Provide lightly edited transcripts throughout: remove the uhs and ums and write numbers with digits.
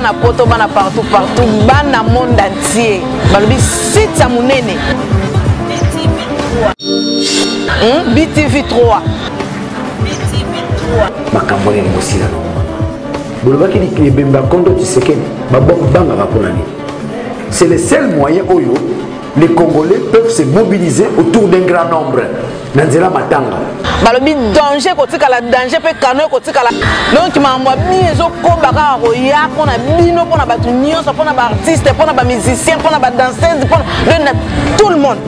bana poto bana partout bana monde entier balobi site ya munene BTV 3 makambo ni mosila bolobaki ni bemba kondo Tshisekedi banga rapolani. C'est le seul moyen où les Congolais peuvent se mobiliser autour d'un grand nombre. Nanzela matanga. Balobi danger kotika la danger pe kano kotika la. Donc mamwa bizo ko baka roya pona bino pona batu nyonso pona ba artiste pona ba musicien pona ba danseuse pona tout le monde.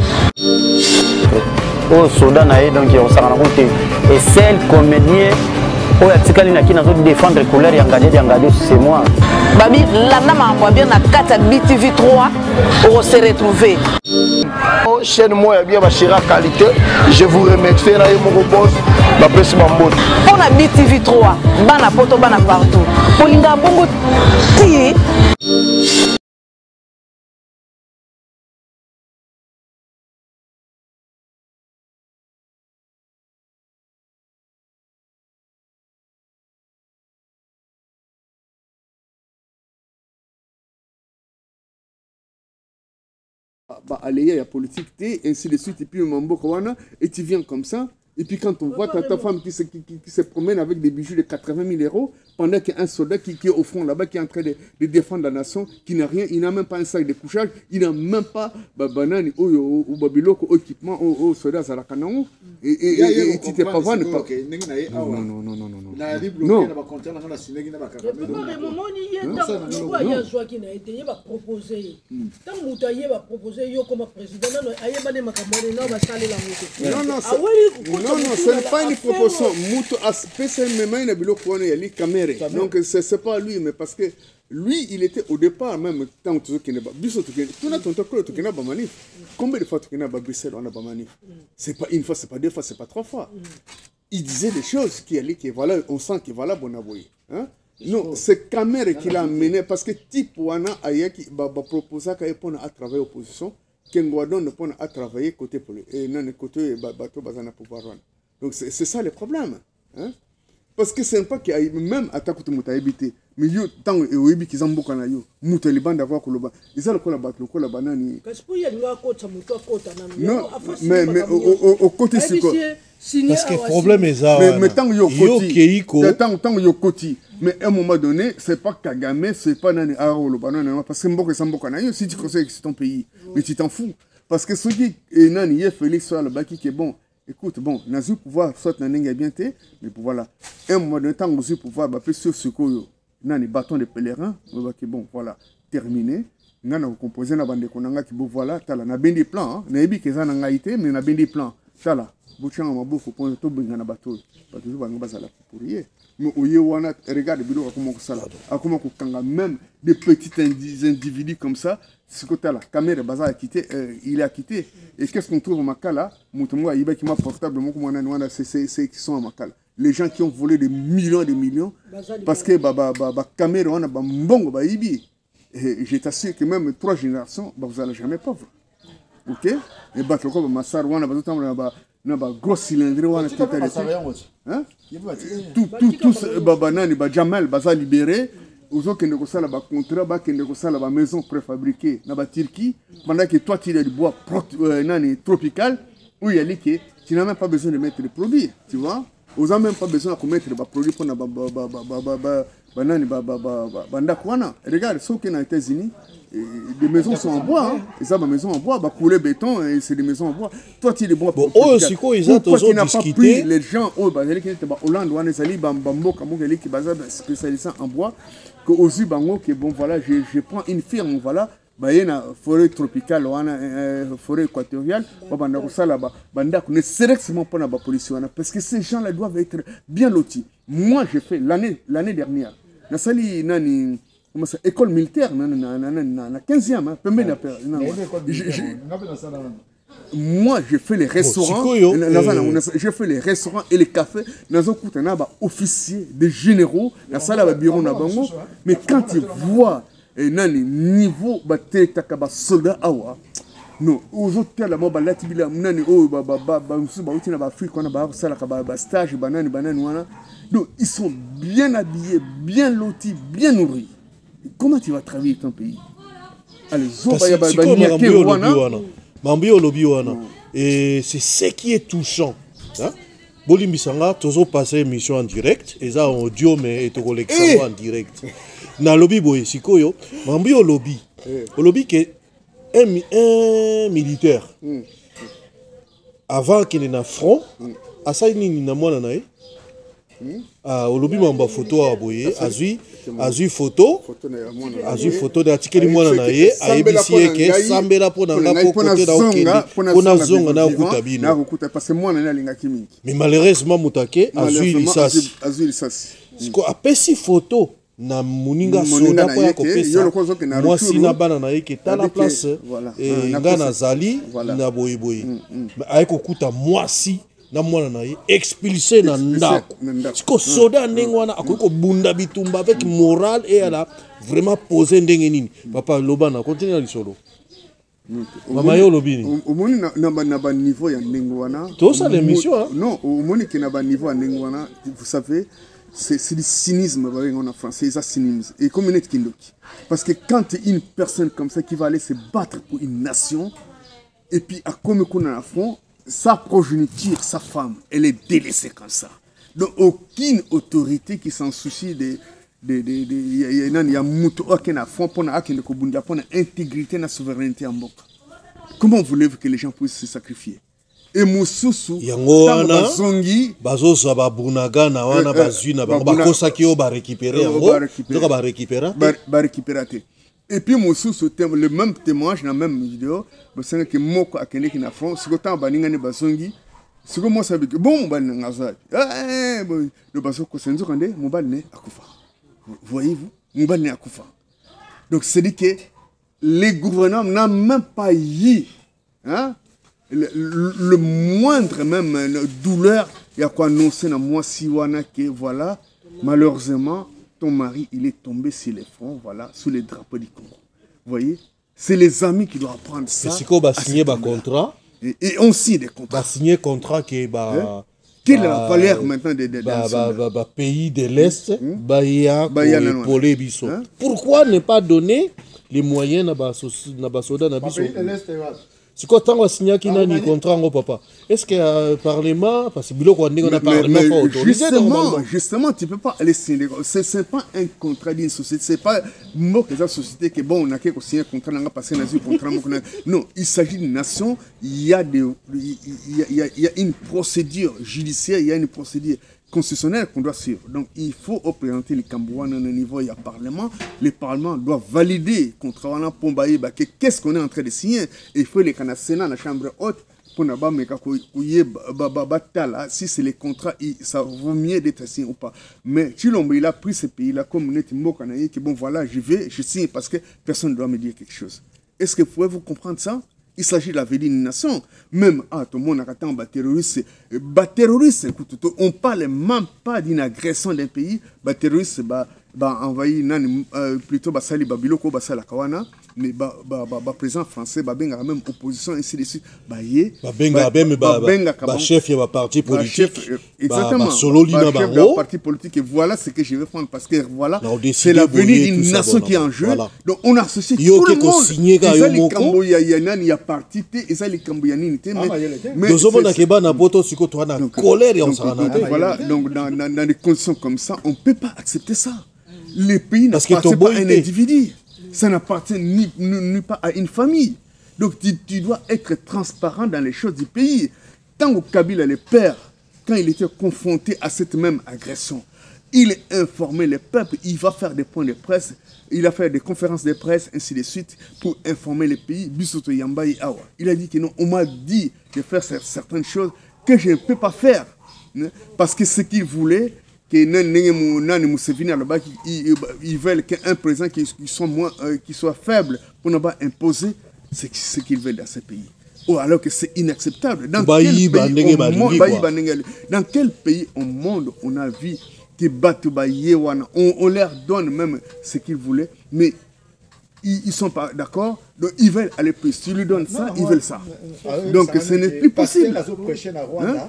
Au Soudan donc on s'en rend compte et seul comédien au atikali na kina zo défendre couleur yangade c'est moi. Babi landa mamwa bien na kata BTV 3 on se retrouver. Chaîne moi bien ma chère qualité, je vous remercie na mon boss ma pesi mamboto. On a BTV 3 bana poto bana partout. Polinga bongo ti il y a politique, ainsi de suite, et puis et tu viens comme ça, et puis quand on voit ta femme qui se promène avec des bijoux de 80 000 euros, pendant qu'il y a un soldat qui est au front là-bas, qui est en train de défendre la nation, qui n'a rien, il n'a même pas un sac de couchage, il n'a même pas banane ou babiloko ou équipement au soldat Zarakanao, et tu t'es pas vendu. Non. Non, ce n'est pas une proposition. Donc, ce n'est pas lui, mais parce que lui, il était au départ, même tant que tu combien de fois tu as Bruxelles, on a manif? C'est pas une fois, c'est pas deux fois, c'est pas trois fois. Il disait des choses qui voilà, on sent qu'il voilà, bon avoué. Non, c'est Kamere qui l'a amené parce que type Wana Ayaki proposé à travailler opposition. Kenguadon ne peut pas travailler côté et non côté bateau bazana pouvoir. Donc c'est ça le problème, hein? Parce que c'est pas qu'il y a même attaque contre habité mais yo tant et oyebi ki zamboka na yo muto libanda d'avoir koloba ils ont la battre le banani non mais au côté c'est quoi parce que le problème est ça mais tant yo koti tant yo koti mais à un moment donné c'est pas Kagame c'est pas nani aro le banana parce que mboka samboka na yo si tu conseilles que c'est ton pays mais tu t'en fous parce que ce qui est nani y Félix soit le baki qui est bon. Écoute, bon, nous avons pouvoir, soit nous avons bien été, mais voilà, un moment de temps, nous avons pouvoir, sur ce qu'on a des bâtons de pèlerins, bon, voilà, terminé. Nous avons composé une bande de konanga qui, bon, voilà, nous avons bien des plans, nous avons bien des plans, mais nous avons bien des plans. Ça là, vous avez un beau point de tout bien dans bateau, parce que vous avez un bazar pour y aller. Mais regarde, comment même des petits individus comme ça, ce côté-là, Kamere Baza a quitté, il a quitté. Et qu'est-ce qu'on trouve au Makala? Moutoumwa, il qui m'a portable, c'est qui sont à Makala. Les gens qui ont volé des millions et des millions, parce que Kamere, on a bon, je t'assure que même 3 générations, vous n'allez jamais pauvre. Ok? Et battre comme Massar, on a gros cylindre, on a tous, Jamel, Baza libéré. Aux autres qui ne connaissent pas contrat, qui ne connaissent pas la maison préfabriquée dans la Turquie, pendant que toi tu as du bois tropical, où il y a dit que tu n'as même pas besoin de mettre des produits, tu vois. Vous n'avez même pas besoin de mettre des produits pour regarde, ceux qui sont aux États-Unis, des maisons sont en bois, et ça, ma maison en bois, couler béton, et c'est des maisons en bois. Toi, tu es des bois. Pourquoi tu n'as pas pris les gens, Hollande, qui sont spécialisés en bois, que aussi, bon, voilà, je prends une firme, voilà. Il y a une forêt tropicale, une forêt équatoriale, ne serait pas la pollution. Parce que ces gens-là doivent être bien lotis. Moi, j'ai fait l'année dernière, école militaire, la 15e, moi, je fais les restaurants, je fais les restaurants et les cafés. Dans un coup, on a officiers, des généraux, la salle à bureau, mais quand tu vois niveau soldat awa non aux autres là moi là tibila nani oh stage banane wana donc ils sont bien habillés, bien lotis, bien nourris. Comment tu vas travailler ton pays? Allez, et c'est ce qui est touchant. Bolimbisanga, toujours passer émission en direct, et ça en audio, mais et en direct. Na lobby boy, sikoyo, mambi au lobby. Au lobby qui est un militaire. Avant qu'il ait un front, à ça il n'y a moins naï. Au lobby mamba photo à boyer, azui photo de article moi naï, a ébissé que sambela pour na côté pour na zonga na kutabino. Parce que moi na linga kimi. Mais malheureusement mutake azui lisasi. Parce que après si photo na muninga soda kwa kopesa moi sina bana na yeke ta la place et ngana zali na boy mais ayeko kuta moi si na mwana na ye expulsé na ndako siko soda ndenge wana akoki bunda bitumba avec morale et elle a vraiment posé ndenge nini papa lobana continue na lisolo mama yo lobini omoni na ba niveau ya ndenge wana to ça l'émission non omoni ke na ba niveau ya ndenge wana vous savez c'est du cynisme en français, c'est cynisme. Et comme une Kindoki. Parce que quand une personne comme ça qui va aller se battre pour une nation, et puis à comme qu'on a à fond, sa progéniture, sa femme, elle est délaissée comme ça. Donc aucune autorité qui s'en soucie il y a muto aucun affront pour l'intégrité et la souveraineté en boka. Comment voulez-vous que les gens puissent se sacrifier? Et Moussousou, Yangoana, Bazo Sababunaga, Nawana, Bazuna, Bakosakio, ba récupérer, ba récupérer. Et puis Moussousou, le même témoignage dans la même vidéo, c'est que Moko a Kene qui n'a front, c'est que tant Baningane Bazongi, c'est que moi ça veut que bon, Banangazad, le Bazo Kosenzo Kande, Mobal ne Akufa. Voyez-vous, Mobal ne Akufa. Donc c'est dit que les gouvernants n'ont même pas eu, hein? Le moindre même douleur, il y a quoi annoncer dans moi Siwana que voilà, malheureusement, ton mari il est tombé sur les fronts, voilà, sous les drapeaux du Congo. Vous voyez, c'est les amis qui doivent prendre ça. C'est qu'on va signer un contrat. Et on signe des contrats. Va signer un contrat qui est quelle est la valeur maintenant des pays de l'Est, pour les bisous. Pourquoi ne pas donner les moyens à Basoda na biso? C'est quoi tant qu'on signe qui n'a ni contrat en papa? Est-ce que le Parlement, parce que on a Parlement pas autorisé justement, tu ne peux pas aller signer. Ce n'est pas un contrat d'une société. Ce n'est pas mot que la société que bon, on a qu'à signer un contrat, on a passé un contrat. Non, il s'agit d'une nation. Il y a une procédure judiciaire, il y a une procédure constitutionnelle qu'on doit suivre. Donc il faut représenter les Cambouans à un niveau, il y a Parlement. Le Parlement doit valider contre Pombaï, qu'est-ce qu'on est en train de signer. Et il faut les Sénat, la Chambre haute, pour ne pas si c'est les contrats, ça vaut mieux d'être signé ou pas. Mais Chilombo, il a pris ce pays-là comme on est Mokanaï, que bon voilà, je signe parce que personne ne doit me dire quelque chose. Est-ce que vous pouvez vous comprendre ça? Il s'agit de la vie d'une nation. Même, tout le monde a un terroriste. Terroriste, on ne parle même pas d'une agression d'un pays. Terroriste, envahi plutôt Basali Babiloko, Basala Kawana. Mais président français, benga même opposition, ainsi de suite. Chef de parti politique. Exactement. Chef parti politique. Et voilà ce que je vais prendre. Parce que voilà, c'est l'avenir d'une nation qui est en jeu. Donc on associe tout le monde. Il y a les Camboyanans, il y a parti, il y a les Camboyanans. Voilà, donc dans des conditions comme ça, on ne peut pas accepter ça. Les pays n'appartiennent pas à un individu. Ça n'appartient ni pas à une famille. Donc tu dois être transparent dans les choses du pays. Tant que Kabila, le père, quand il était confronté à cette même agression, il a informé le peuple, il va faire des points de presse, il a fait des conférences de presse, ainsi de suite, pour informer le pays. Bissoto Yamba et Awa. Il a dit que non, on m'a dit de faire certaines choses que je ne peux pas faire. Parce que ce qu'il voulait, ils veulent qu'un président qui soit faible pour ne pas imposer ce qu'ils veulent dans ce pays. Oh, alors que c'est inacceptable. Dans quel pays au monde on a vu que on leur donne même ce qu'ils voulaient, mais ils ne sont pas d'accord, donc ils veulent aller plus. Si tu lui donnes ça, ils veulent ça. Donc ce n'est plus possible.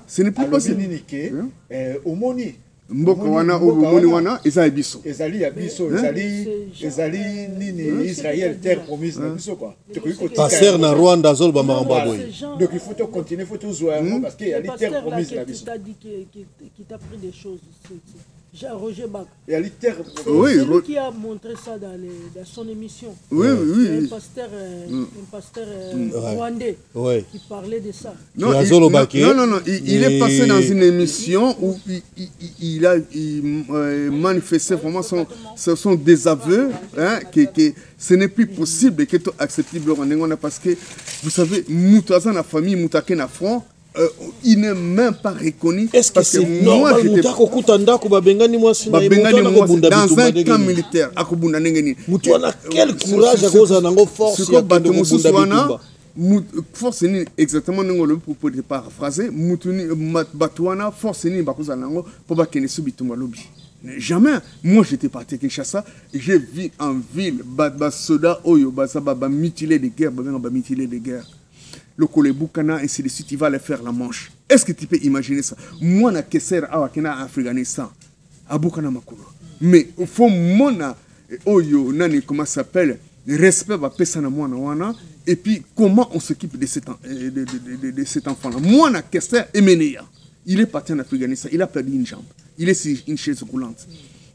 Ce n'est plus possible. mboka wana omoni wana eza biso ezali ya biso ezali nini Israël terre promise na biso quoi passer na Rwanda zol ba makambo boy donc il faut to continuer il faut tout jouer parce que y a les terre promise na biso qui t'a pris des choses Roger Bach. Il y a les terres. Oui, c'est lui qui a montré ça dans son émission. Oui. Un pasteur rwandais qui parlait de ça. Non, il est passé dans une émission où il a manifesté vraiment son désaveu, hein, que ce n'est plus possible que tu acceptes le Rwandais parce que, vous savez, Moutaza na famille, Moutake na front, il n'est même pas reconnu. Est-ce que c'est normal dans un camp militaire quel courage à cause de force force ni exactement le propos de paraphraser mutuni batwana force ni bakoza nango pour ba kene subitumba lobby. Jamais. Moi j'étais parti à Kinshasa, j'ai vu en ville ba soda oyo ba mutilé de guerre, ba mutilé de guerre. Le Kolebukana, ainsi de suite, il va aller faire la manche. Est-ce que tu peux imaginer ça? Moi, na Kesser, en Afghanistan, à Bukana Makuro. Mais il faut mona, oyo, nani, comment ça s'appelle, respect va passer na moi, wana, et puis comment on s'occupe de cet enfant-là. Moi, na Kesser, Emeneya, il est parti en Afghanistan, il a perdu une jambe, il est sur une chaise roulante.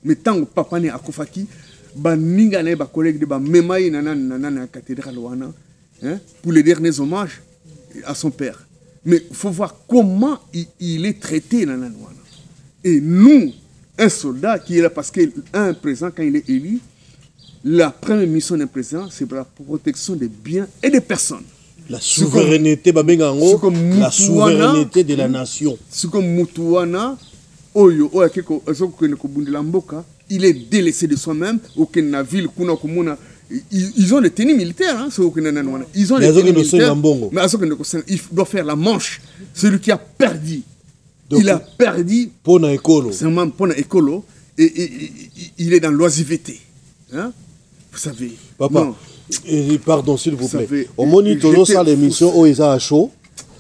Mais tant que papa n'est à Kofaki, ba ningane, ba collègue de ba memaï, nanana, cathédrale wana, hein, pour les derniers hommages à son père. Mais il faut voir comment il est traité dans la Nanoana. Et nous, un soldat qui est là, parce qu'un président, quand il est élu, la première mission d'un président, c'est pour la protection des biens et des personnes. La souveraineté, la souveraineté de la nation. C'est comme Moutouana, il est délaissé de soi-même, aucune ville, ils ont les tenues militaires, hein, ils ont les tenues militaires, mais il doit faire la manche. Celui qui a perdu, donc, il a perdu pour l'écolo. Et il est dans l'oisiveté. Hein? Vous savez. Papa, pardon s'il vous plaît. Au moniteur ça l'émission où ils ont chaud.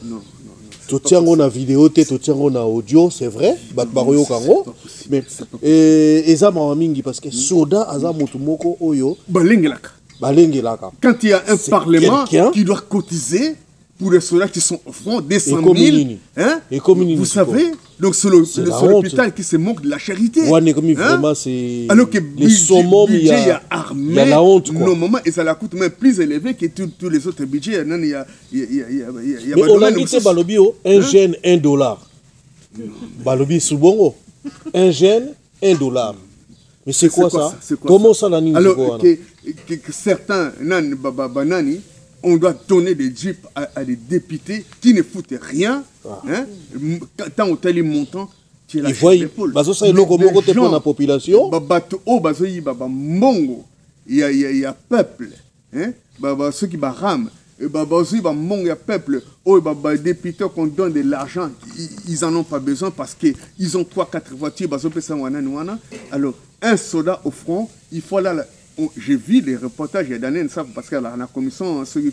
Non. Tu tiens on a vidéo, tu tiens on a audio, c'est vrai. Mais eza mingi parce que soda aza mutumoko oyo balengelaka. Quand il y a un parlement qui doit cotiser pour les soldats qui sont au front, des 100 000, hein? Vous savez, donc c'est l'hôpital qui se moque de la charité. Vraiment, c'est alors que les summums, il y a la honte. Normalement, et ça la coûte même plus élevé que tous les autres budgets. Mais on a dit que Balobi, un jeune, $1. Balobi, Soubongo, un jeune, $1. Mais c'est quoi ça? Comment ça la alors que certains nani, on doit donner des jeeps à des députés qui ne foutent rien. Hein? Tant au tel montant, tu es la chef d'épaule. La population. Il y a peuple. Hein? Ceux qui rament. Il y a peuple. Les députés qu'on donne de l'argent, ils n'en ont pas besoin parce qu'ils ont 3-4 voitures. Alors, un soldat au front, il faut là. J'ai vu les reportages, il y a d'années, parce que la commission, il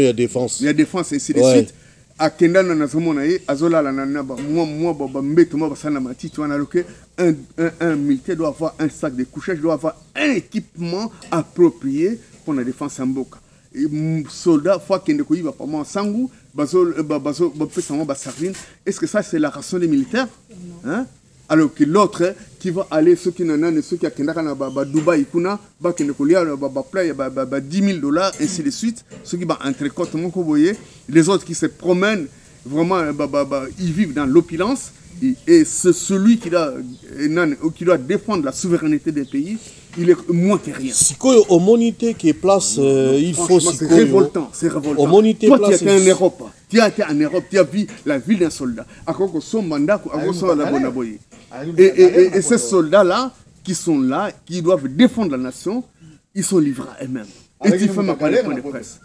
y a défense. Il y a défense, et ainsi de suite. À Kendana, un militaire doit avoir un sac de couchage, doit avoir un équipement approprié pour la défense en Boka. Soldat, fois qu'il ne va pas en Sangou, est-ce que ça c'est la ration des militaires? Hein? Alors que l'autre qui va aller, ceux qui n'ont pas, ceux qui ont Dubaï, 10 $000, ainsi de suite, ceux qui vont entrecôte, les autres qui se promènent, vraiment, ils vivent dans l'opulence, et c'est celui qui doit défendre la souveraineté des pays, il est moins que rien. Si au monité qui est place, il faut c'est révoltant, c'est révoltant. Toi, tu as été en Europe, tu as vu la ville d'un soldat. Et ces soldats-là, qui sont là, qui doivent défendre la nation, ils sont livrés à eux-mêmes. Et tu fais ma palais de presse.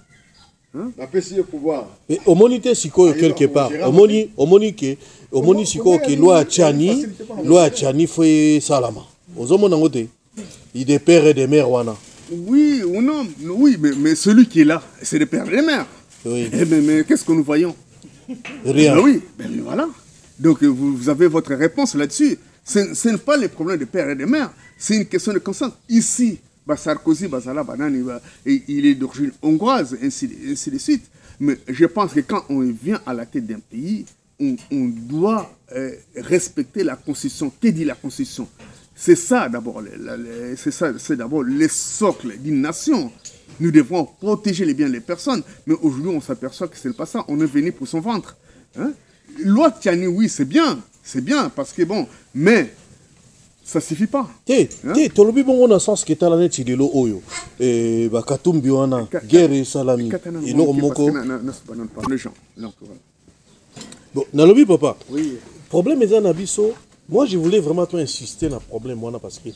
Et au monité, si quelque part, au monité, si loi Tchani fait Salama. Aux hommes en côté. Il des pères et des mères, Wana. Oui ou non, oui, mais celui qui est là, c'est des pères et des mères. Oui. Mais qu'est-ce que nous voyons? Rien. Oui, mais voilà. Donc vous avez votre réponse là-dessus. Ce n'est pas le problème de père et de mère, c'est une question de conscience. Ici, Sarkozy, il est d'origine hongroise, ainsi de suite. Mais je pense que quand on vient à la tête d'un pays, on doit respecter la Constitution. Que dit la Constitution? C'est ça d'abord, c'est d'abord le socle d'une nation. Nous devons protéger les biens des personnes. Mais aujourd'hui, on s'aperçoit que ce n'est pas ça. On est venu pour son ventre. Hein? Loi Tchani, oui, c'est bien, parce que bon, mais ça suffit pas. Tu lobi bon on a sens que t'as la net de l'eau oyo et ba katumbi wana guerre et salami et non moko les gens. Bon, na lobi papa. Oui. Problème est na biso. Moi je voulais vraiment toi insister na problème wana parce que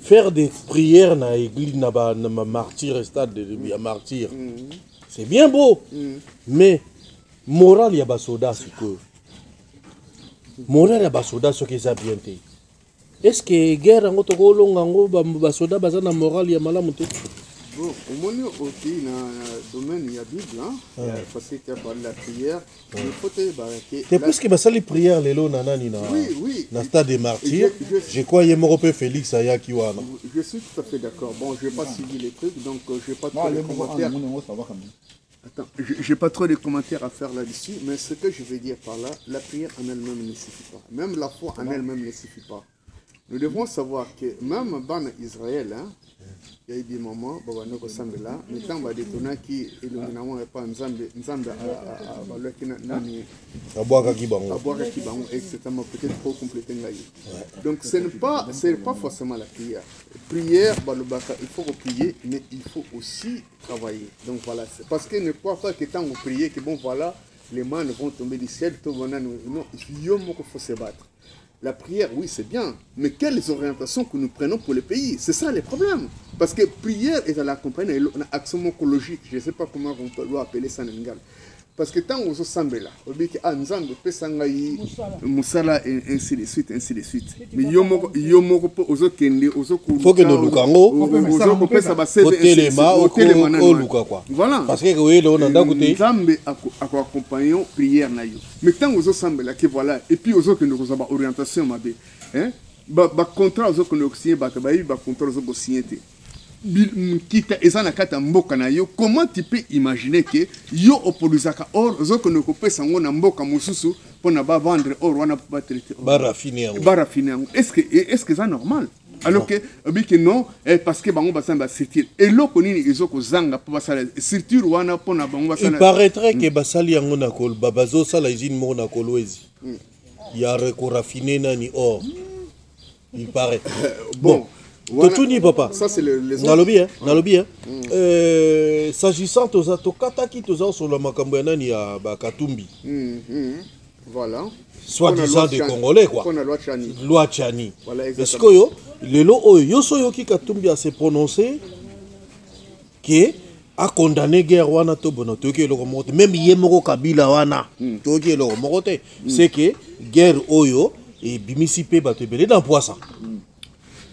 faire des prières na église na martyr stade de martyr. C'est bien beau. Mais moral ya basoda siko. Moral ya basoda ce que ça bien té. Est-ce que guerre en otoko longango basoda bazana moral ya malamu te? Bon, au moins au pays dans le domaine il y a Bible parce que tu as parlé de la prière, il faut te barraquer. C'est plus que basali prière lelo nanani na. Oui. Na stade des martyrs. Je crois que Morope Félix Ayaki wana. Je suis tout à fait d'accord. Bon, je vais pas suivre les trucs donc je vais pas trop de commentaires. Attends, j'ai pas trop de commentaires à faire là-dessus, mais ce que je veux dire par là, la prière en elle-même ne suffit pas. Même la foi en elle-même ne suffit pas. Nous devons savoir que même dans Israël, il y a eu des moments, mais quand on a détourné qui illuminément n'est pas Nzambe etc. Peut-être trop compléter. Donc ce n'est pas forcément la prière. Prière, il faut prier, mais il faut aussi travailler. Donc voilà, parce que ne crois pas que tant vous priez, que bon voilà, les mains vont tomber du ciel, non, il faut se battre. La prière, oui, c'est bien, mais quelles orientations que nous prenons pour le pays? C'est ça le problème. Parce que prière est à l'accompagner d'une action écologique. Je ne sais pas comment on peut appeler ça en Sénégal. Parce que tant qu'on s'assemble là, on dit que Nzambe peut s'engager, Moussala et ainsi de suite. Mais il faut que nous lukango, voilà. Parce que oui, on a d'accompagner Nzambe accompagnons prière na yo. Mais tant qu'on s'assemble là, que voilà, et puis aux autres que nous avons orientation ma bé, hein, bah contrat aux autres que nous signé, bah contrat aux autres signé. Comment tu peux imaginer que yo opoluzaka or zo que nous coupé sango na mboka mususu pour ne pas vendre or wana pas traiter barafiner est-ce que c'est normal alors que non parce que bango basamba sortir et lo konini ezoko zanga pour basala surtout wana pour na bango basala il paraîtrait que basali yango na kol babazo sala usine mo na kolwezi ya rekorafiner nani or il paraît bon. Voilà. Papa. Ça c'est les Nalobi s'agissant to kataki to sur le makambo nani ya Bakatumbi. Voilà. Soit disant des Congolais quoi. Loi Tchani. Voilà exactement. Parce que yo lelo oyo soyo ki Katumbi a se prononcer que a condamné guerre wana to bono to ke lo moto même yemoko Kabila wana to ke lo mokote c'est que guerre oyo et bimisi pe bato belé dans poisson.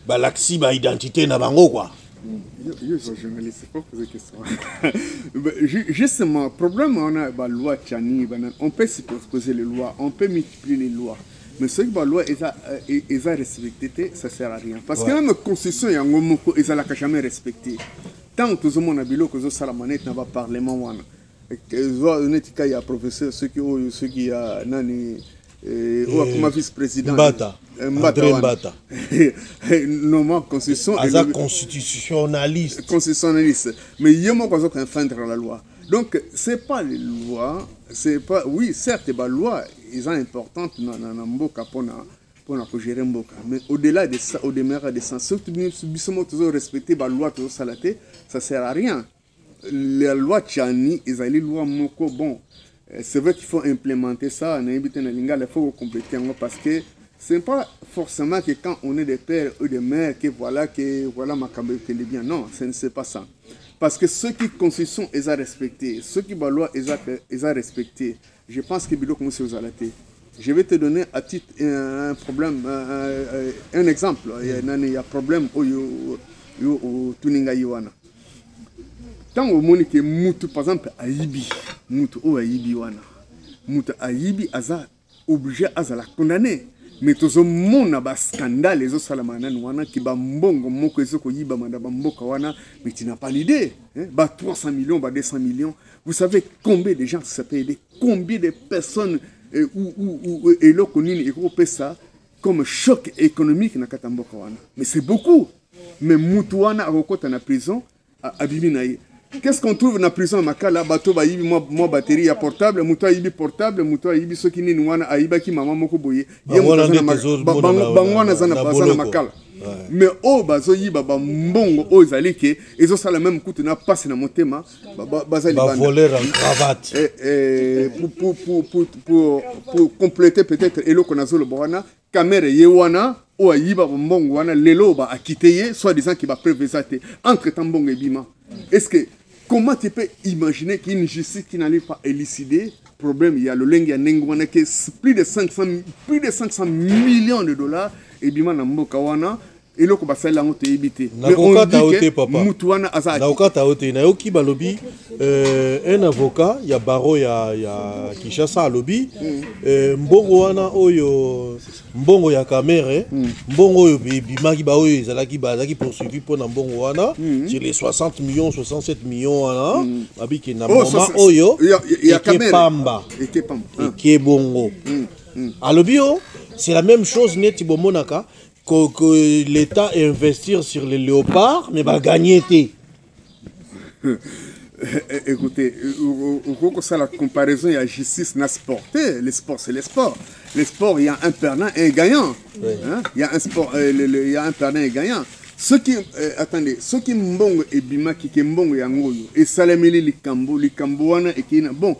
Balaxi ba identité na bango quoi. Je journaliste pas poser question. Justement problème on a la loi Tchani, on peut supposer les lois, on peut multiplier les lois. Mais ce que la loi est respecté, ça sert à rien parce que même la constitution y a ngomoko ils la jamais respecté. Tant que tout le monde a bilo que zo salamanette na ba parlement wana. Que zo netika ya professeur ceux qui a nani comme vice-président Mbata. Non, constitution. Constitutionnaliste. Mais il y a un peu enfreindre la loi. Donc, c'est pas les lois, c'est pas. Oui, certes, les lois, ils sont importantes dans Mboka pour gérer Mboka. Mais au-delà de ça, au-delà de ça, surtout si nous toujours respecter la loi, toujours salaté, ça sert à rien. La loi Tchani, ils ont les lois Moko, bon. C'est vrai qu'il faut implémenter ça, il faut compléter parce que ce n'est pas forcément que quand on est des pères ou des mères que voilà ma caméra bien. Non, ce n'est pas ça. Parce que ceux qui constituent, ils ont respecté. Ceux qui baloient, ils ont respecté. Je pense que Bilo commence aux alatés. Je vais te donner à titre un problème, un exemple. Il y a un problème au Tuninga Iwana. Tant au monde que Moutou, par exemple, Aïbi, Moutou ou Aïbi Wana, Moutou Aïbi, Aza obligé à la condamner. mais tozomona bascandale ezosala nani wana ki bambongo moko ezokoyiba manda bamboka wana, mais tu n'as pas l'idée, hein? 300 millions, 200 millions, vous savez combien de gens ça peut aider, combien de personnes et là konini ekopé ça comme choc économique na katamboka wana, mais c'est beaucoup, mais mutu wana akokota na prison abimi na ye. Qu'est-ce qu'on trouve dans la prison à Makala? Bateau ba yibi moi batterie à portable, muto yibi portable, muto yibi soki nini wana aiba ki mama moko boye. Bangwana zana bazana Makala. Mais oh bazo yiba ba mbongo o zalike ezo sala même coup na passe na motema bazali bana. Ba voler en cravate. Pour compléter peut-être eloko na zolo bwana caméra yewana o yiba mbongo wana lelo ba akiteye soit disant qui va prévésate entre tambongo et bima. Est-ce que comment tu peux imaginer qu'une justice qui n'allait pas élucider problème, il y a le lengue, il y a Nengwana qui est plus de 500 millions de dollars et bima na mboka wana et là ko la honte éviter. Mais on dit que mutuana azaki. Na okata ote na yoki balobi un avocat ya baro ya Kinshasa lobby mbongo wana oyo mbongo ya kamere mbongo oyo bimaki ba oyo ezalaki bazaki poursuivi pour na mbongo wana sur les 60 millions 67 millions wana abiki na mama oyo ya kamere pamba et bongo alobio c'est la même chose neti bomonaka que l'État investir sur les léopards, mais va gagner. Écoutez, ça la comparaison, il y a justice n'a sport. Le sport, c'est le sport. Le sport, il y a un perdant et un gagnant. Hein? Il y a un sport, il y a un perdant et un gagnant. Ceux qui, attendez, ceux qui mbongo et bima qui mbongo yangoyo et salameli les camboana et qui bon,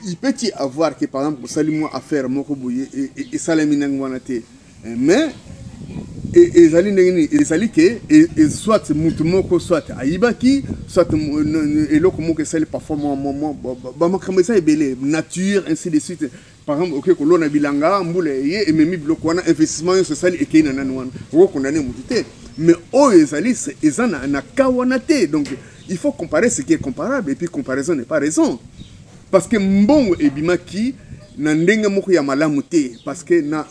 il peut y avoir que par exemple salimoi affaire moko boye et salamina ngwanate, mais et zali que soit mutumoko soit aibaki soit et loko moko sali parfois ba makamesa ebele nature ainsi de suite par exemple OK ko lona bilanga mbule ye et memi biloko wana investissement yo sali et kina nanu wana ko condamner mutute mais o ezali ezana na kawana te, donc il faut comparer ce qui est comparable et puis comparaison n'est pas raison parce que mbongo ebimaki na ndenge moko ya malamu te parce que na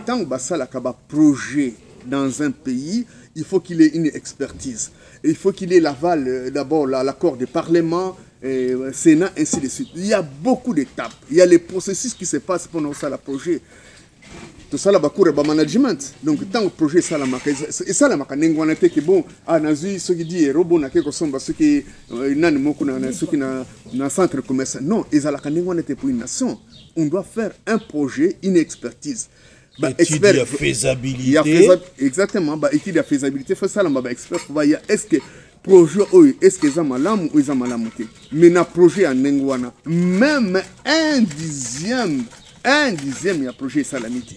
tant basala kaba projet dans un pays, il faut qu'il ait une expertise. Et il faut qu'il ait l'aval, d'abord l'accord du Parlement, Sénat, ainsi de suite. Il y a beaucoup d'étapes. Il y a les processus qui se passent pendant ça, le projet. Tout ça, le management. Donc, tant que le projet est ça, et ça, c'est que bon, ceux qui disent robot, ceux qui ont un centre commercial. Non, ils ont pour une nation. On doit faire un projet, une expertise. Étude de faisabilité. Exactement, étude de faisabilité. Faut ça, expert. Est-ce que projet, est-ce que ça malam ou ça malamoté? Mais na projet en Nengwana, même un dixième, il y a projet salamité.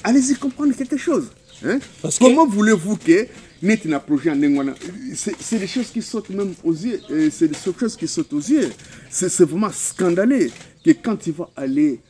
Allez-y comprendre quelque chose. Hein? Comment voulez-vous que net na projet en Nengwana? C'est des choses qui sautent même aux yeux. C'est des choses qui sautent aux yeux. C'est vraiment scandaleux que quand tu vas aller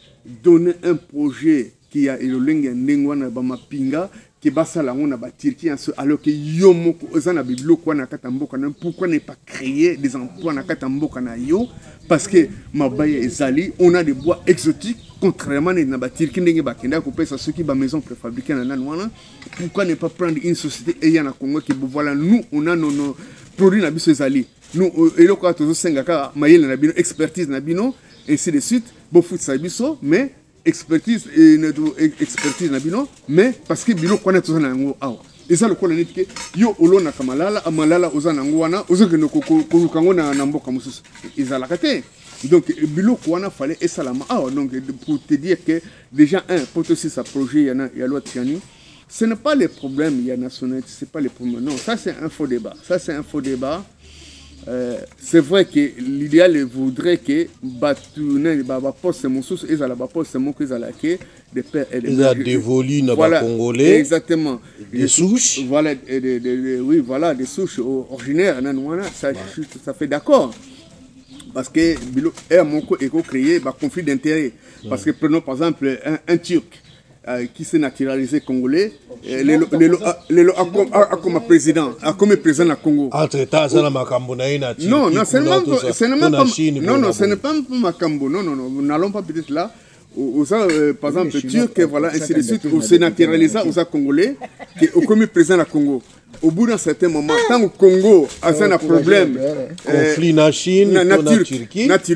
donner un projet qui a le lingue ndengwana ba mapinga qui basa la on a bâtir qui alors que yo moko ozana biblo kwa na katamboka na pourquoi ne pas créer des emplois na katamboka na yo parce que mabaya ezali on a des bois exotiques contrairement na bâtir qui ndenge ba kenda ko pesa ceux qui ba maison préfabriquée na nanwana pourquoi ne pas prendre une société ayant na Congo qui voilà nous on a nos produits na biso ezali nous et le quoi toujours sengaka mayele na bino expertise na bino ainsi de suite bo foot sa biso mais expertise nabino mais parce que bilo kwana tozana yango awa eza lokola neti ke yo olona kamalala amalala ozana yango wana ozoke no kolukango na mboka mosusu ezalaka te donc bilo kwana fallait esalama awa donc pour te dire que déjà pour aussi sa projet ya loi Tiani ce n'est pas le problème il y a nationalité c'est pas le problème non ça c'est un faux débat c'est vrai que l'idéal voudrait que Batounen poste Moussous et la poste Moussous des pères et des mères dévolu na ba congolais exactement des souches voilà oui voilà des souches originaires nanwana ça fait d'accord parce que bilo est moko éco créé ba conflit d'intérêt parce que prenons par exemple un Turc qui s'est naturalisé congolais, comme président, comme président du Congo. Non, ce n'est pas Makambo. Non, nous n'allons pas peut-être là. par exemple, Turc, voilà, ainsi de suite, au sénaturalisé, aux Congolais, au commis président du Congo. Au bout d'un certain moment, tant que le Congo a un problème, conflit na Chine, na Turquie, parce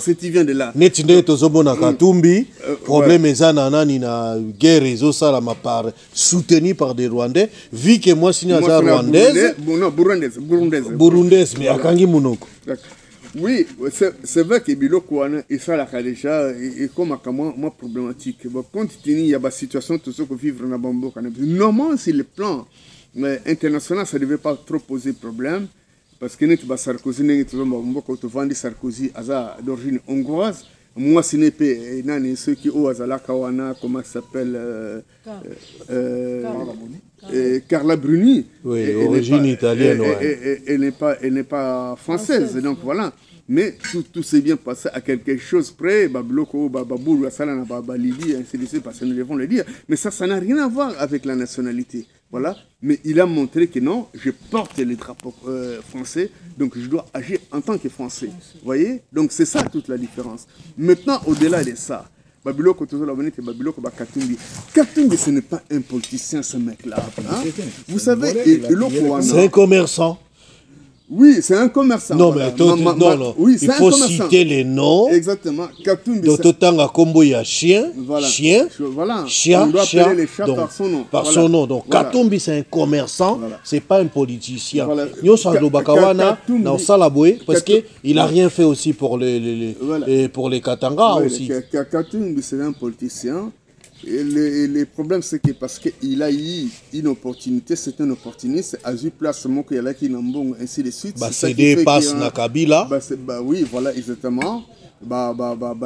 que tu viens de là. Netine tozomona Katumbi, problème ezana nani na guerre ezosala ma part soutenu par des Rwandais, vu que moi signé za rwandaise, non burundaise mais akangi munoko. Oui, c'est vrai que Biloko et ça là déjà et comme moi problématique. Bon, compte tenu il y a des situations tout ce que vivre na Bambo kana. Normalement sur le plan international ça devait pas trop poser problème parce que net ba Sarkozy n'est tout Bambo quand tu vends Sarkozy asa d'origine hongroise. Moi ce n'est pas nani ceux qui au azala kawana comment ça s'appelle Carla Bruni. Oui, origine italienne. Elle n'est pas française, donc voilà. Mais tout s'est bien passé à quelque chose près, Babloko, Bababou, Salana, Babalibi, ainsi de suite, parce que nous devons le dire. Mais ça n'a rien à voir avec la nationalité. Voilà. Mais il a montré que non, je porte les drapeaux français, donc je dois agir en tant que français. Vous voyez? Donc c'est ça toute la différence. Maintenant, au-delà de ça, Babiloko, Katumbi. Katumbi, ce n'est pas un politicien, ce mec-là. Hein? Vous savez, c'est un commerçant. Oui, c'est un commerçant. Non, mais oui, il faut citer les noms. Exactement. Katumbi. D'autant Kombo, il y a chien, voilà. Chien, voilà. Chien, on doit appeler les chats donc, par son nom. Par son nom. Donc, voilà. Katumbi, c'est un commerçant, voilà. C'est pas un politicien. Nyo Sando Bakawana, dans Salaboué, parce qu'il n'a rien fait aussi pour les Katanga aussi. Katumbi, c'est un politicien. Et le problème, c'est que parce qu'il a eu une opportunité, c'est une opportunité, à eu place, mon qu'il y a là qui n'embonge, ainsi de suite. C'est des passes na Kabila. Oui, voilà, exactement.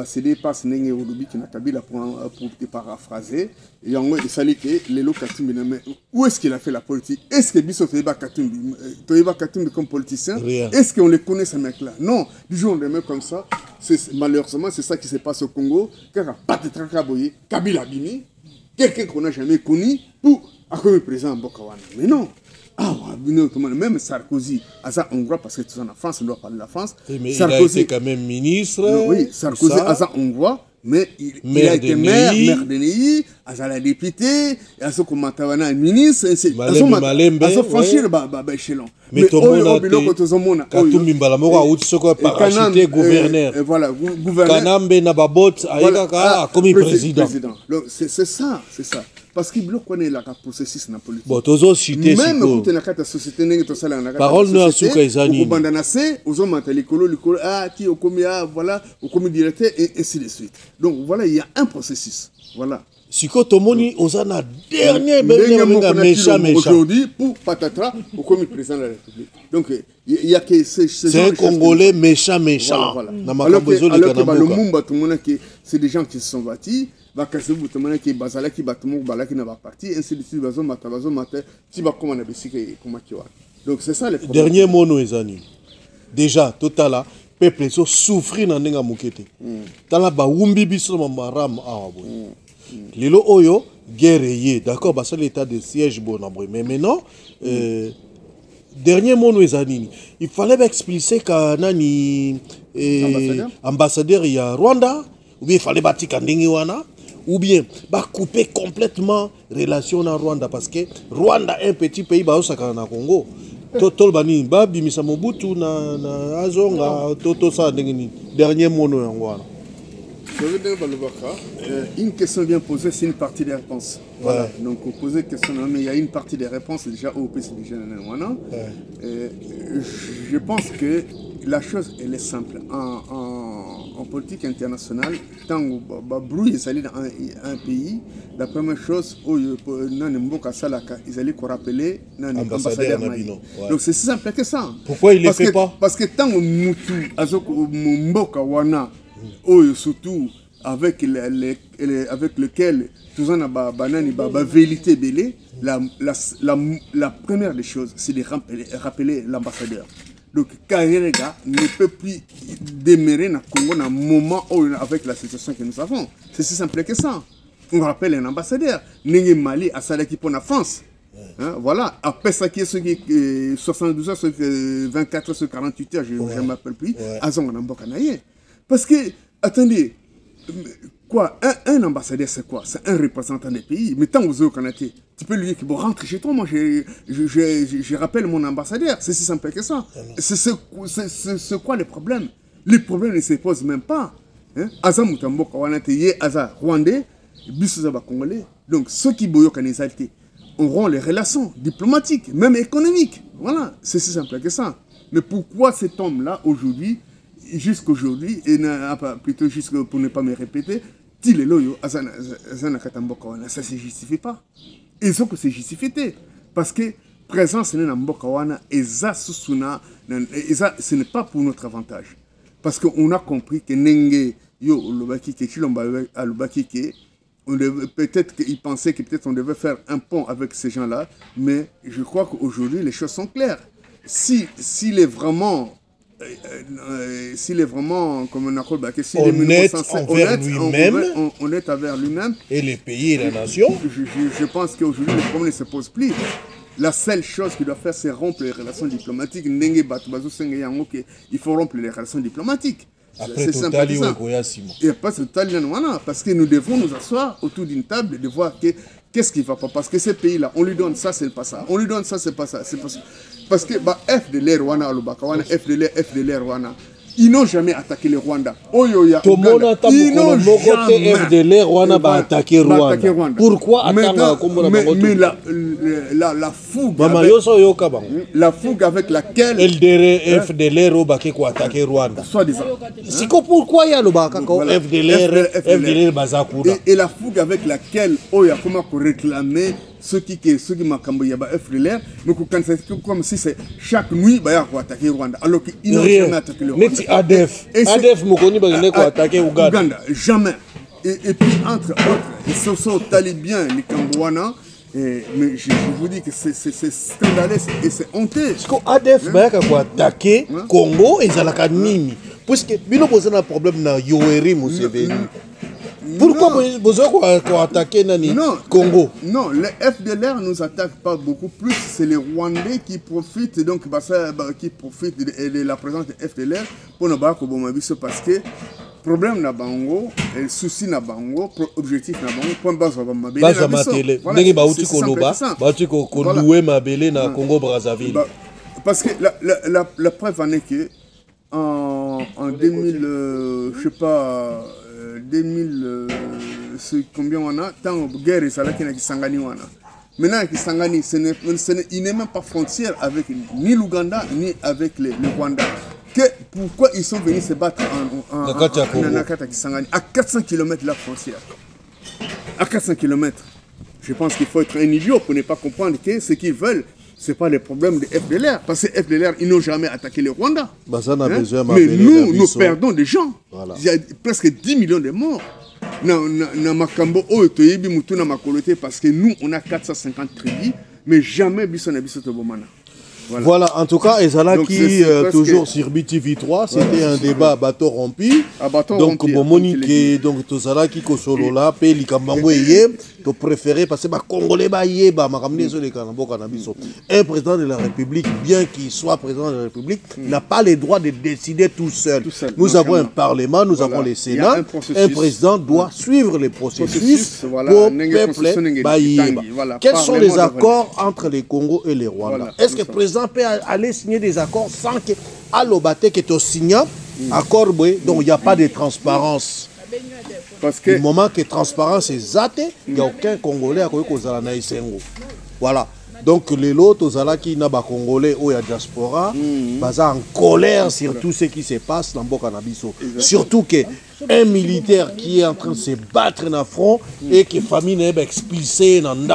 C'est des passes n'engé Olubi qui na Kabila pour te paraphraser. Et en gros, il fallait que les lots Katumbi, où est-ce qu'il a fait la politique? Est-ce que Bisso Toyeba Katumbi comme politicien? Est-ce qu'on les connaît, ces mecs-là? Non, du jour au lendemain comme ça. Malheureusement, c'est ça qui se passe au Congo. Car pas de Trakaboye, Kabila Bini, quelqu'un qu'on n'a jamais connu, pour accueillir le président Bokawana. Mais non. Ah, même Sarkozy, Aza Hongrois, parce que tu es en France, on doit parler de la France. Mais Sarkozy, il a été quand même ministre. Oui, Sarkozy, Aza Hongrois. Mais il a été maire de Ney, à la députée, à ce qu'on m'a ministre, à ce franchir le échelon. Mais tout le monde a Katumbi Mbalamoko a outi soko parachité gouverneur. Voilà, gouverneur. Kanambe Nababot a commis président. Donc c'est ça. Parce qu'il connaît la processus dans la politique. Bon, toujours cité même quand tu as la société, parole ne a souka ezani. Voilà, au commis directeur et ainsi de suite. Donc voilà, il y a un processus. Voilà. Siko Tomoni, Ozana, dernier méchant. Aujourd'hui, pour Patatra, au commis président de la République. Donc, il y a que c'est un Congolais méchant. Voilà. Alors que le Mumba, tout le monde, c'est des gens qui se sont bâtis. Bakase vous demandez que Bazala qui battement Balaki n'a pas parti, ainsi de suite, Bazo Mata, Tiba comme on a béciqué, comme Akiwa. Donc c'est ça le problème. Dernier mot, Noézani. Déjà, total, peuple so souffrir dans Nenga Mukete. Tala ba wumbi biso maram awabo. Lilo Oyo, guerrier, d'accord, bah c'est l'état de siège bon mais maintenant, dernier mot, Noézani. Il fallait expliquer qu'un ambassadeur il y a Rwanda, ou bien il fallait bâtir Kandingiwana. Ou bien couper complètement relation na Rwanda parce que Rwanda est un petit pays baosaka na Congo. Totol bani ba bimisa Mobutu na azonga toto ça dernier mot no yangwana. Je veux dire une question bien posée, c'est une partie des réponses. Voilà. Donc vous posez une question, mais il y a une partie des réponses déjà au PC déjà. Je pense que la chose elle est simple. En politique internationale, tant que brouille est allé dans un pays, la première chose, ils allaient rappeler l'ambassadeur. Donc c'est si simple que ça. Pourquoi il ne le fait pas? Parce que tant que Moutou, Mboka Wana, surtout avec lequel tout ça n'a vérité belé, la première des choses, c'est de rappeler l'ambassadeur. Donc, Karega ne peut plus demeurer dans le Congo dans un moment avec la situation que nous avons. C'est si simple que ça. On rappelle un ambassadeur. N'est Mali à Salaki pour la France. Hein, voilà. Après ça, qui est ce qui 72 heures, 24 heures, 48 heures, je ne m'appelle plus. Azong en Mbokanaye. Parce que, attendez, Quoi, un ambassadeur, c'est quoi? C'est un représentant des pays. Mais tant que vous êtes au Canada, tu peux lui dire que bon, rentre chez toi, moi je rappelle mon ambassadeur. C'est si simple que ça. C'est quoi le problème? Les problèmes ne se posent même pas. Aza Mutambo Kawanate, Aza Rwandais, Bissouza Congolais. Donc ceux qui boyent auront les relations diplomatiques, même économiques. Voilà, c'est si simple que ça. Mais pourquoi cet homme-là, aujourd'hui, jusqu'aujourd'hui, et plutôt jusque pour ne pas me répéter, ça ne se justifie pas. Et ce que c'est justifié. Parce que présence dans Mbokawana, et ça, ce n'est pas pour notre avantage. Parce qu'on a compris que Nenge, peut-être qu'ils pensaient que peut-être on devait faire un pont avec ces gens-là, mais je crois qu'aujourd'hui, les choses sont claires. S'il est vraiment... comme on a honnête envers lui-même, honnête envers lui-même et les pays et la nation, je pense qu'aujourd'hui le problème ne se pose plus. La seule chose qu'il doit faire, c'est rompre les relations diplomatiques. Il faut rompre les relations diplomatiques. C'est simple. Et pas parce que nous devons nous asseoir autour d'une table et de voir qu'est-ce qui ne va pas. Parce que ces pays-là, on lui donne ça, c'est pas ça. On lui donne ça, c'est pas ça. Parce que FDLR Rwanda, FDLR Rwanda, ils n'ont jamais attaqué le Rwanda. Ils n'ont jamais FDLR Rwanda va attaquer Rwanda. Pourquoi attendre mais la fougue avec laquelle FDLR va attaquer Rwanda. C'est pourquoi il y a le FDLR Bazakura. Et la fougue avec laquelle on a réclamé ceux qui m'ont cambié FDLR, mais comme si c'est chaque nuit il va attaquer Rwanda, alors qu'ils n'ont jamais attaqué le Rwanda. ADF Mokoni va attaquer Ouganda. Jamais. Et puis entre autres, ce sont talibans, les Cambouana. Mais je vous dis que c'est scandaleux et c'est honteux. Parce qu'ADF va attaquer Congo et Zalakanimi. Puisque Bino pose un problème dans Yoweri Museveni. Pourquoi vous avez attaqué Congo? Non, les FDLR ne nous attaquent pas beaucoup plus. C'est les Rwandais qui profitent de la présence des FDLR pour nous battre parce que problème na bango, souci na bango, objectif na bango, point base va mabele na biso. Ndenge bauti koloba, bauti koloué mabele na Congo Brazzaville. Parce que la preuve en est que en 2000, je sais pas, 2000, combien on a, tant de guerre, ça là qui n'a Kisangani on a. Maintenant, Kisangani, il n'est même pas frontière avec ni l'Ouganda ni avec le Rwanda. Pourquoi ils sont venus se battre en Nakata Kisangani, à 400 km de la frontière? À 400 km. Je pense qu'il faut être un idiot pour ne pas comprendre que ce qu'ils veulent, ce n'est pas les problèmes de FDLR. Parce que FDLR, ils n'ont jamais attaqué le Rwanda. Mais nous perdons des gens. Voilà. Il y a presque 10 millions de morts. Parce que nous, on a 450 tribus, mais jamais Bissona Bissoto Bomana. Voilà, en tout cas, Ezala qui toujours sur BTV3, c'était un débat bateau rompu. Donc, Monique, donc, Tozala qui Kosolo là, Pe Likambango Eye, to préféré parce que Congolais Baye, un président de la République, bien qu'il soit président de la République, n'a pas le droit de décider tout seul. Nous avons un parlement, nous avons les Sénats. Un président doit suivre les processus pour peuple Baye. Quels sont les accords entre les Congo et les Rwandais? Est-ce que le président peut aller signer des accords sans que Alobate qui est signé accord, donc il n'y a pas de transparence. Parce que du moment que transparence est zaté, il n'y a aucun Congolais à Koyokozala. Voilà. Donc les lots qui n'a pas Congolais ou la diaspora, en colère sur tout ce qui se passe dans Bokanabiso. Surtout que un militaire qui est en train de se battre dans le front et que la famille n'est pas expulsée dans le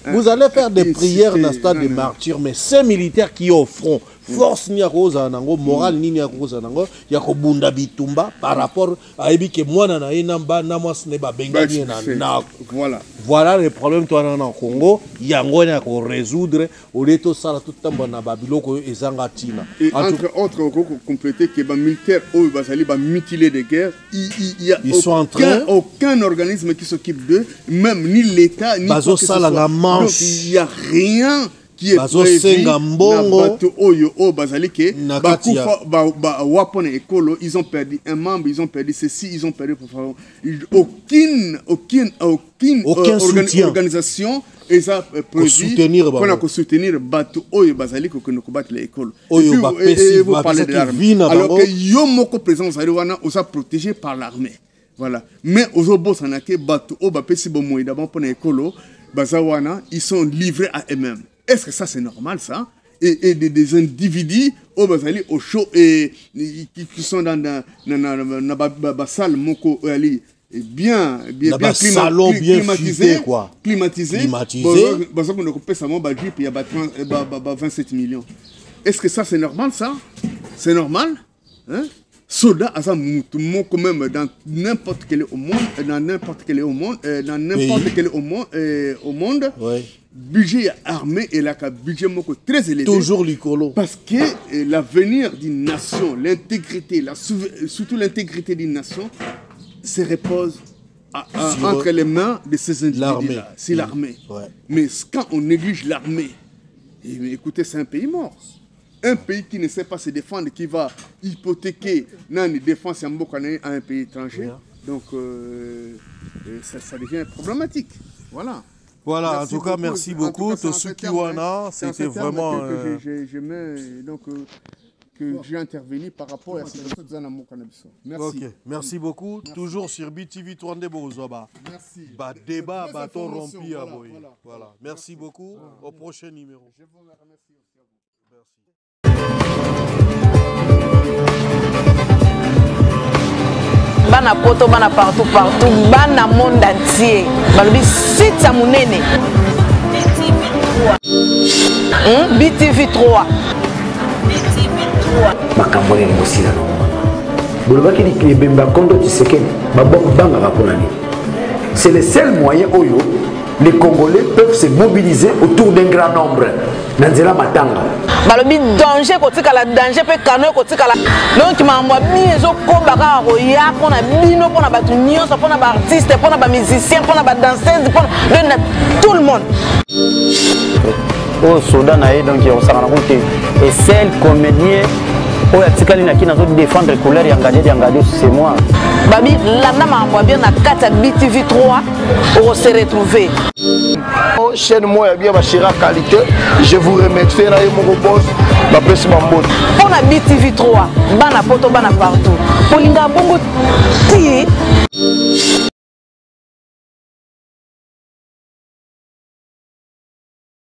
vous allez faire des prières dans le stade de martyrs, mais ces militaires qui sont au front, force ni à cause nango, morale ni à cause nango, il y a kobunda bitumba par rapport à ebi que moi na inamba na moi ce n'est pas bengali na. Voilà le problème toi dans le Congo, il y a ngo na ko résoudre au lieu de ça tout temps na babiloko ezanga tina. Et entre autres compléter que les militaires eux basali ba mutilé de guerre, il y a aucun organisme qui s'occupe d'eux, même ni l'État ni la manche. Donc, il n'y a rien qui est prévu na bato oyo o bazali ke bakufa wapona ekolo, ils ont perdu un membre, ils ont perdu ceci, ils ont perdu aucune organisation et ça prévu pour soutenir bato oyo bazali ko ne combattre l'école. Et vous parlez de l'armée. Alors que yo moko présent bazali wana osa protégé par l'armée. Voilà. Mais aux obos sanake bato o ba pesi bo moyi d'abord pour l'école bazawana, ils sont livrés à eux-mêmes. Est-ce que ça c'est normal ça? Et des individus au bazali au chaud et qui sont dans la salle moko ali bien climatisé quoi. Climatisé. Parce qu'on peut ça mon budget il y a 27 millions. Est-ce que ça c'est normal ça? C'est normal? Hein? Soldat à ça quand même dans n'importe quel au monde, au monde, budget armé et là budget très élevé. Toujours l'écolo. Parce que l'avenir d'une nation, l'intégrité, surtout l'intégrité d'une nation, se repose entre les mains de ces individus. C'est l'armée. Ouais. Mais quand on néglige l'armée, écoutez, c'est un pays mort. Un pays qui ne sait pas se défendre, qui va hypothéquer la défense à un pays étranger, donc ça devient problématique. Voilà. Voilà, merci en tout cas, merci beaucoup. Tosukiwana, c'était vraiment... que j'ai intervenu par rapport à cette chose. Merci. Ok, merci beaucoup. Merci. Toujours sur BTV Tourné Bozoba. Merci. Débat, bâton rompu à Boy. Voilà. Merci beaucoup. Au prochain numéro. Je vous remercie aussi à vous. Merci. Bana poto, bana partout, bana monde entier. Balobi site sa munene. BTV 3. Makambo ya ngosila no. Bolobaki ni bemba kondo Tshisekedi banga raponani. C'est le seul moyen oyo les Congolais peuvent se mobiliser autour d'un grand nombre. Nanzela matanga. Balobi danger kotikala danger pe kano kotikala. Donc mamwa biso kombaka roya pona bino pona batu nyonso pona ba artiste pona ba musicien pona ba danseuse pona tout le monde. Au Soudan donc on s'en rend compte et seul comédien au atikali na kina zo défendre couleur ya ngadi c'est moi. Babi landa mamwa bien na kata BTV 3 on se retrouver. Chaîne moi bien bashira qualité, je vous remercie na mon boss ba pesi mamboto. Pona BTV 3 bana poto bana partout. Polinga bongo ti